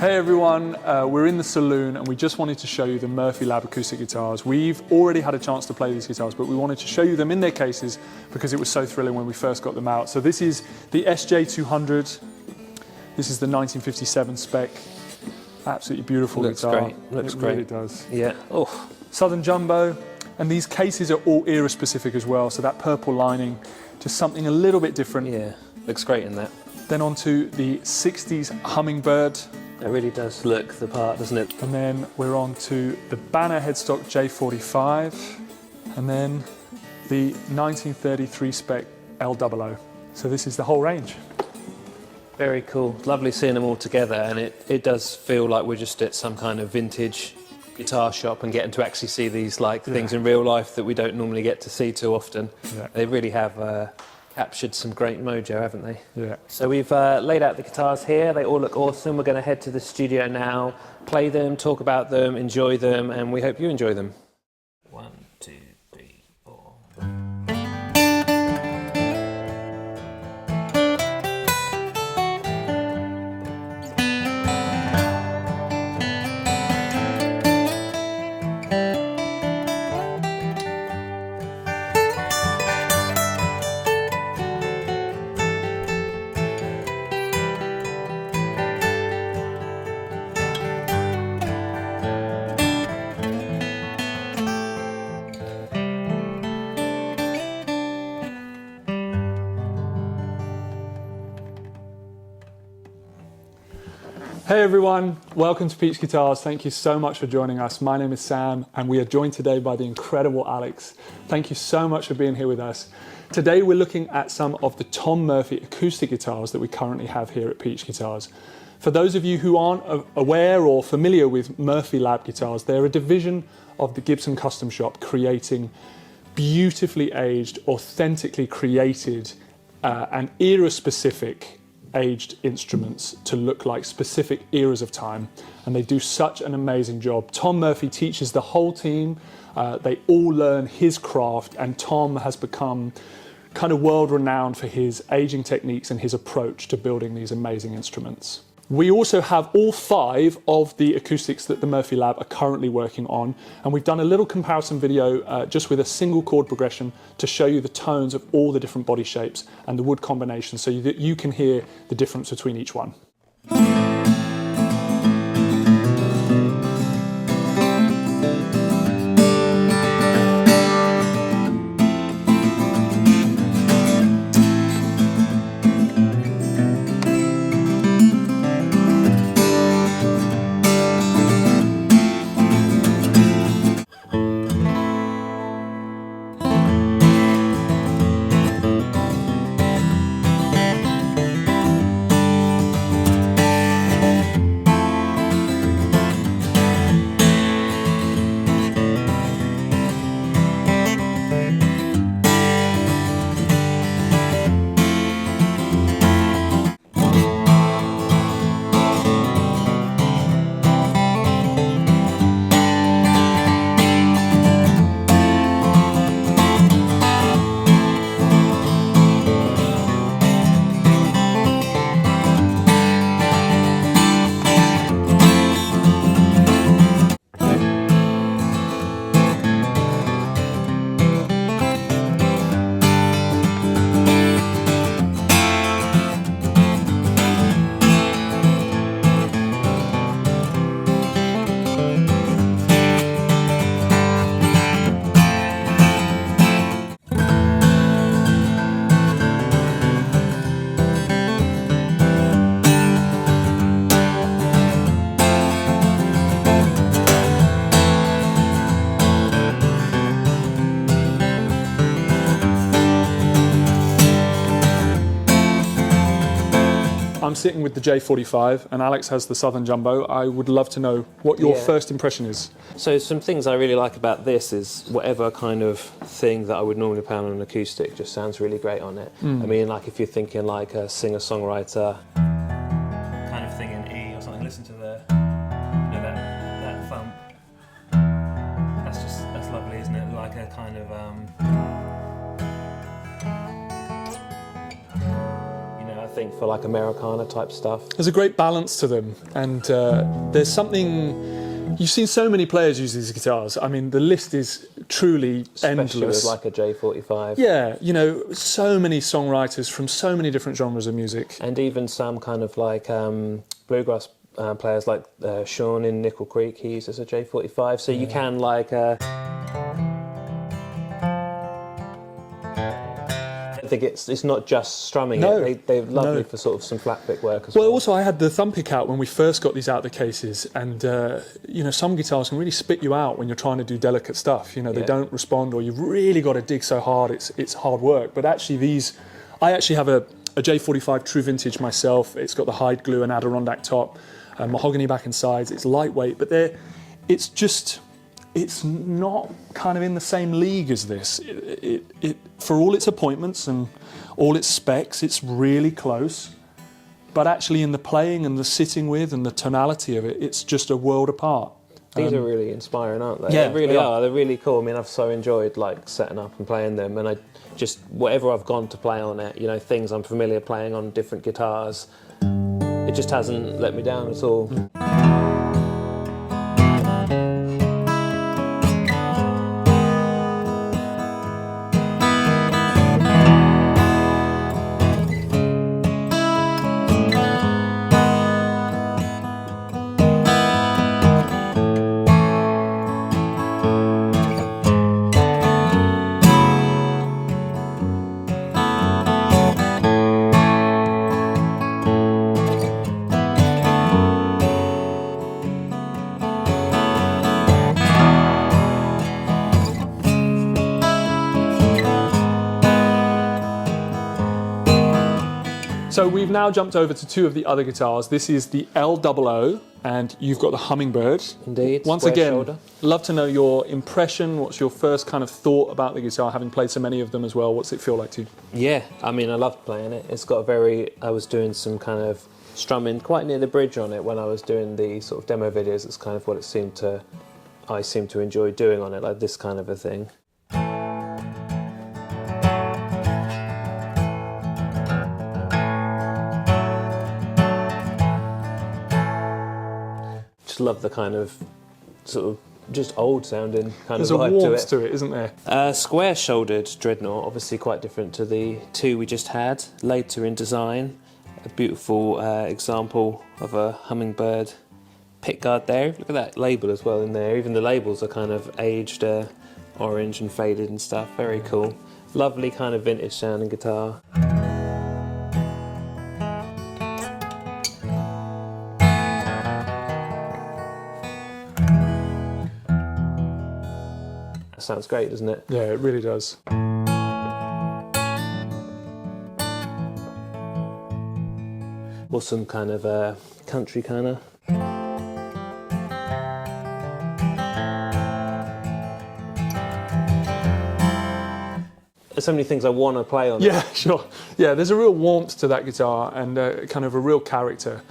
Hey everyone, we're in the saloon and we just wanted to show you the Murphy Lab acoustic guitars. We've already had a chance to play these guitars, but we wanted to show you them in their cases because it was so thrilling when we first got them out. So this is the SJ200. This is the 1957 spec. Absolutely beautiful guitar. Great. Looks it great. Really does. Yeah. Oh. Southern Jumbo, and these cases are all era specific as well. So that purple lining, just something a little bit different. Yeah. Looks great in that. Then onto the 60s Hummingbird. It really does look the part, doesn't it? And then we're on to the Banner headstock J45, and then the 1933 spec L00. So this is the whole range. Very cool. Lovely seeing them all together, and it does feel like we're just at some kind of vintage guitar shop and getting to actually see these things in real life that we don't normally get to see too often. Yeah. They really have captured some great mojo, haven't they? Yeah. So we've laid out the guitars here. They all look awesome. We're going to head to the studio now, play them, talk about them, enjoy them, and we hope you enjoy them. 1, 2, 3, 4. Hey everyone, welcome to Peach Guitars. Thank you so much for joining us. My name is Sam and we are joined today by the incredible Alex. Thank you so much for being here with us. Today we're looking at some of the Tom Murphy acoustic guitars that we currently have here at Peach Guitars. For those of you who aren't aware or familiar with Murphy Lab guitars, they're a division of the Gibson custom shop creating beautifully aged, authentically created and era-specific aged instruments to look like specific eras of time, and they do such an amazing job. Tom Murphy teaches the whole team, they all learn his craft, and Tom has become kind of world renowned for his aging techniques and his approach to building these amazing instruments. We also have all 5 of the acoustics that the Murphy Lab are currently working on, and we've done a little comparison video just with a single chord progression to show you the tones of all the different body shapes and the wood combinations so that you can hear the difference between each one. I'm sitting with the J45 and Alex has the Southern Jumbo. I would love to know what your first impression is. So some things I really like about this is whatever kind of thing that I would normally play on an acoustic just sounds really great on it. I mean, like if you're thinking like a singer-songwriter kind of thing in E or something, listen to the, you know, that thump. That's lovely, isn't it? Like a kind of think, for like Americana type stuff. There's a great balance to them, and there's something. You've seen so many players use these guitars. I mean, the list is truly endless. Especially with like a J45. Yeah, you know, so many songwriters from so many different genres of music. And even some kind of like bluegrass players like Sean in Nickel Creek, he uses a J45. So you can like... I think it's not just strumming it. They're lovely for sort of some flat pick work as well. Well, also I had the thumb pick out when we first got these out of the cases, and you know, some guitars can really spit you out when you're trying to do delicate stuff. You know, they don't respond, or you've really got to dig so hard. It's hard work. But actually, these, I actually have a J45 True Vintage myself. It's got the hide glue and Adirondack top, mahogany back and sides. It's lightweight, but it's not kind of in the same league as this. It for all its appointments and all its specs, it's really close. But actually in the playing and the sitting with and the tonality of it, it's just a world apart. These are really inspiring, aren't they? Yeah, they really are. They're really cool. I mean, I've so enjoyed like setting up and playing them, and I just, whatever I've gone to play on it, you know, things I'm familiar playing on different guitars, it just hasn't let me down at all. So we've now jumped over to two of the other guitars. This is the L00, and you've got the Hummingbird. Indeed. Once again, love to know your impression. What's your first kind of thought about the guitar, having played so many of them as well? What's it feel like to you? Yeah, I mean, I loved playing it. It's got a very, I was doing some kind of strumming quite near the bridge on it when I was doing the sort of demo videos. It's kind of what I seem to enjoy doing on it, like this kind of a thing. Love the kind of sort of just old sounding kind There's of vibe a warmth to it, isn't there? Square shouldered dreadnought, obviously quite different to the two we just had. Later in design, a beautiful example of a Hummingbird pickguard there. Look at that label as well in there. Even the labels are kind of aged orange and faded and stuff. Very cool. Lovely kind of vintage sounding guitar. Sounds great, doesn't it? Yeah, it really does. Or some kind of country kind of. There's so many things I want to play on. Yeah, sure. Yeah, there's a real warmth to that guitar and kind of a real character.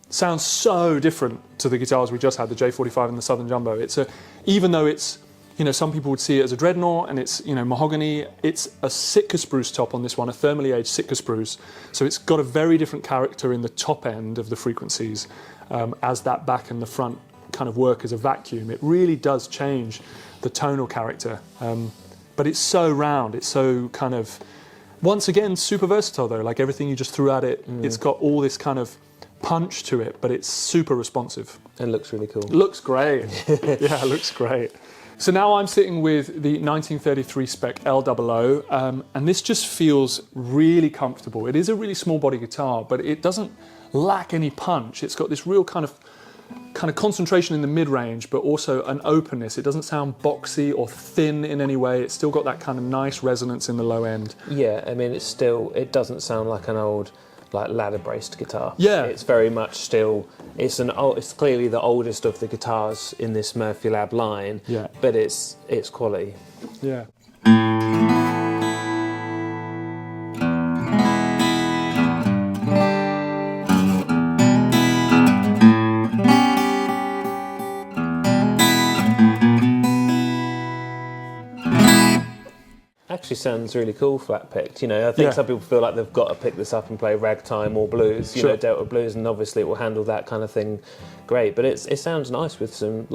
Sounds so different to the guitars we just had, the J45 and the Southern Jumbo. Even though it's, you know, some people would see it as a dreadnought and it's, you know, mahogany. It's a Sitka spruce top on this one, a thermally aged Sitka spruce. So it's got a very different character in the top end of the frequencies as that back and the front kind of work as a vacuum. It really does change the tonal character. But it's so round, it's so kind of, once again, super versatile though. Like everything you just threw at it, it's got all this kind of punch to it, but it's super responsive. And looks really cool. Looks great. Yeah, looks great. So now I'm sitting with the 1933 spec L00, and this just feels really comfortable. It is a really small body guitar, but it doesn't lack any punch. It's got this real kind of concentration in the mid-range, but also an openness. It doesn't sound boxy or thin in any way. It's still got that kind of nice resonance in the low end. Yeah, I mean, it doesn't sound like an old, like ladder braced guitar. Yeah, it's very much still. It's clearly the oldest of the guitars in this Murphy Lab line. Yeah, but it's quality. Yeah. Actually, actually sounds really cool flat picked. You know, I think some people feel like they've got to pick this up and play ragtime or blues, you know, Delta blues, and obviously it will handle that kind of thing great. But it sounds nice with some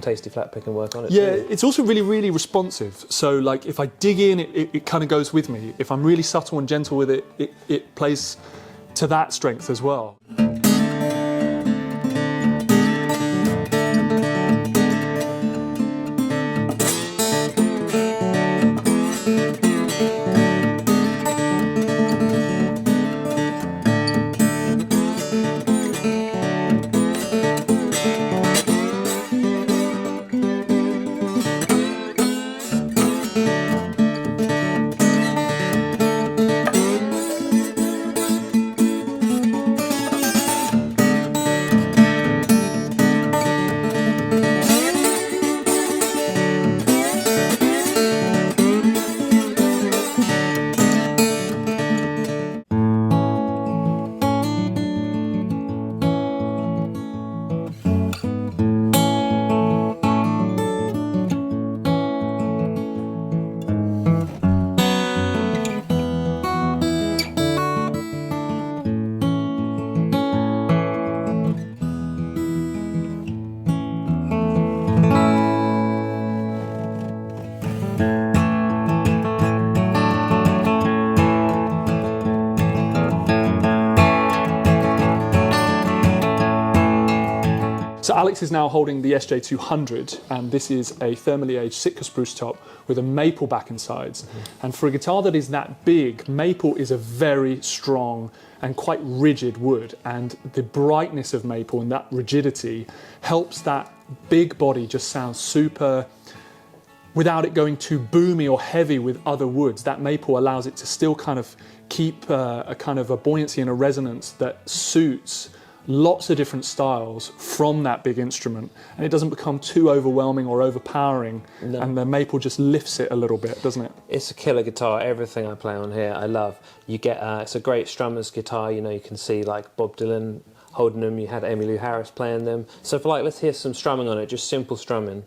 tasty flat picking work on it. Yeah, too. it's also really, really responsive. So like if I dig in, it kind of goes with me. If I'm really subtle and gentle with it, it plays to that strength as well. So Alex is now holding the SJ200, and this is a thermally aged Sitka spruce top with a maple back and sides. And for a guitar that is that big, maple is a very strong and quite rigid wood, and the brightness of maple and that rigidity helps that big body just sound super, without it going too boomy or heavy with other woods. That maple allows it to still kind of keep a kind of a buoyancy and a resonance that suits lots of different styles from that big instrument, and it doesn't become too overwhelming or overpowering. No. And the maple just lifts it a little bit, doesn't it? It's a killer guitar. Everything I play on here I love. You get it's a great strummer's guitar. You know, you can see like Bob Dylan holding them, you had Emmylou Harris playing them. So for let's hear some strumming on it, just simple strumming.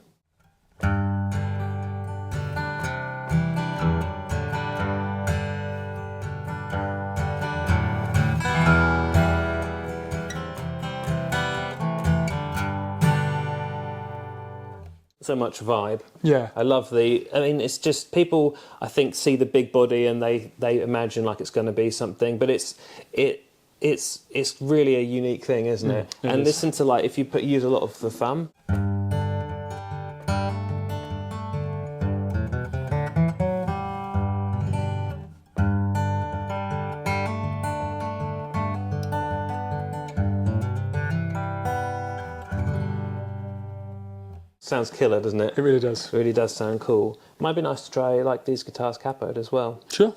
So much vibe. Yeah. I love it's just people, I think, see the big body and they imagine like it's going to be something, but it's really a unique thing, isn't it? And listen to if you use a lot of the thumb. Sounds killer, doesn't it? It really does. It really does sound cool. Might be nice to try these guitars capoed as well. Sure.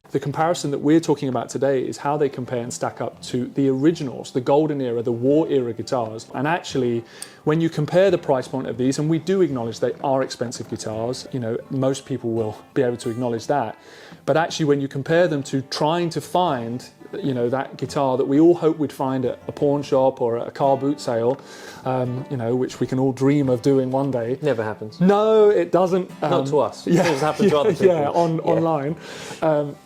The comparison that we're talking about today is how they compare and stack up to the originals, the golden era, the war era guitars. And actually, when you compare the price point of these, and we do acknowledge they are expensive guitars, you know, most people will be able to acknowledge that. But actually, when you compare them to trying to find, you know, that guitar that we all hope we'd find at a pawn shop or at a car boot sale, you know, which we can all dream of doing one day. Never happens. No, it doesn't. Not to us. Yeah, it happens to other people. Yeah, online.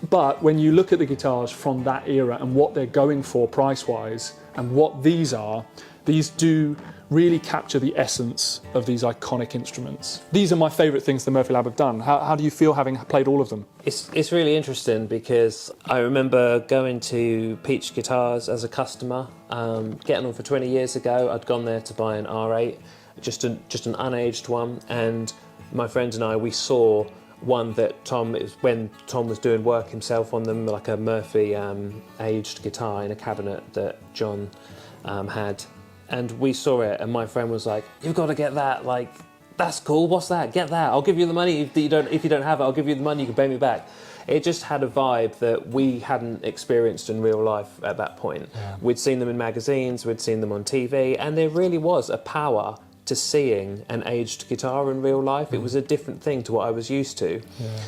But when you look at the guitars from that era and what they're going for price-wise and what these are, these do really capture the essence of these iconic instruments. These are my favourite things the Murphy Lab have done. How do you feel having played all of them? It's really interesting because I remember going to Peach Guitars as a customer, getting them for 20 years ago. I'd gone there to buy an R8, just an unaged one, and my friends and I, we saw one that when Tom was doing work himself on them, like a Murphy aged guitar in a cabinet that John had. And we saw it, and my friend was like, "You've got to get that, that's cool, what's that? Get that. I'll give you the money if you don't have it, I'll give you the money, you can pay me back. It just had a vibe that we hadn't experienced in real life at that point. Yeah. We'd seen them in magazines, we'd seen them on TV, and there really was a power to seeing an aged guitar in real life. It was a different thing to what I was used to. Yeah.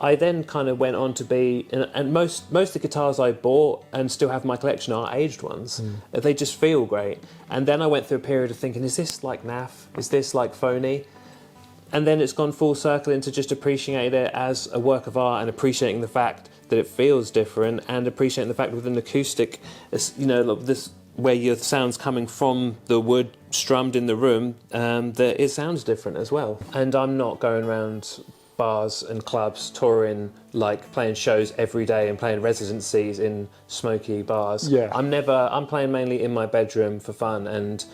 I then kind of went on to be, and most of the guitars I bought and still have in my collection are aged ones. They just feel great. And then I went through a period of thinking, is this like naff? Is this like phony? And then it's gone full circle into just appreciating it as a work of art and appreciating the fact that it feels different and appreciating the fact with an acoustic, you know, this where your sound's coming from the wood strummed in the room, that it sounds different as well. And I'm not going around bars and clubs touring, like playing shows every day and playing residencies in smoky bars. Yeah. I'm playing mainly in my bedroom for fun, and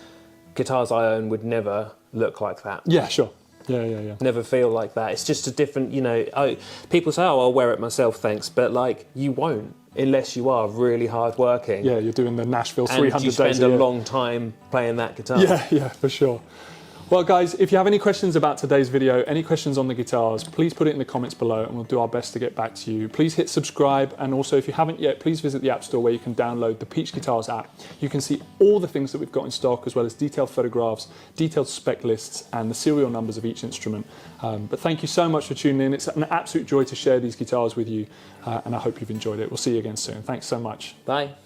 guitars I own would never look like that. Yeah, sure. Yeah. Never feel like that. It's just a different, you know, people say, oh, I'll wear it myself, thanks, but like, you won't unless you are really hard working. Yeah, you're doing the Nashville 300 and you days spend a a year. long time playing that guitar. Yeah, for sure. Well, guys, if you have any questions about today's video, any questions on the guitars, please put it in the comments below and we'll do our best to get back to you. Please hit subscribe, and also if you haven't yet, please visit the App Store where you can download the Peach Guitars app. You can see all the things that we've got in stock, as well as detailed photographs, detailed spec lists, and the serial numbers of each instrument. But thank you so much for tuning in. It's an absolute joy to share these guitars with you, and I hope you've enjoyed it. We'll see you again soon. Thanks so much. Bye.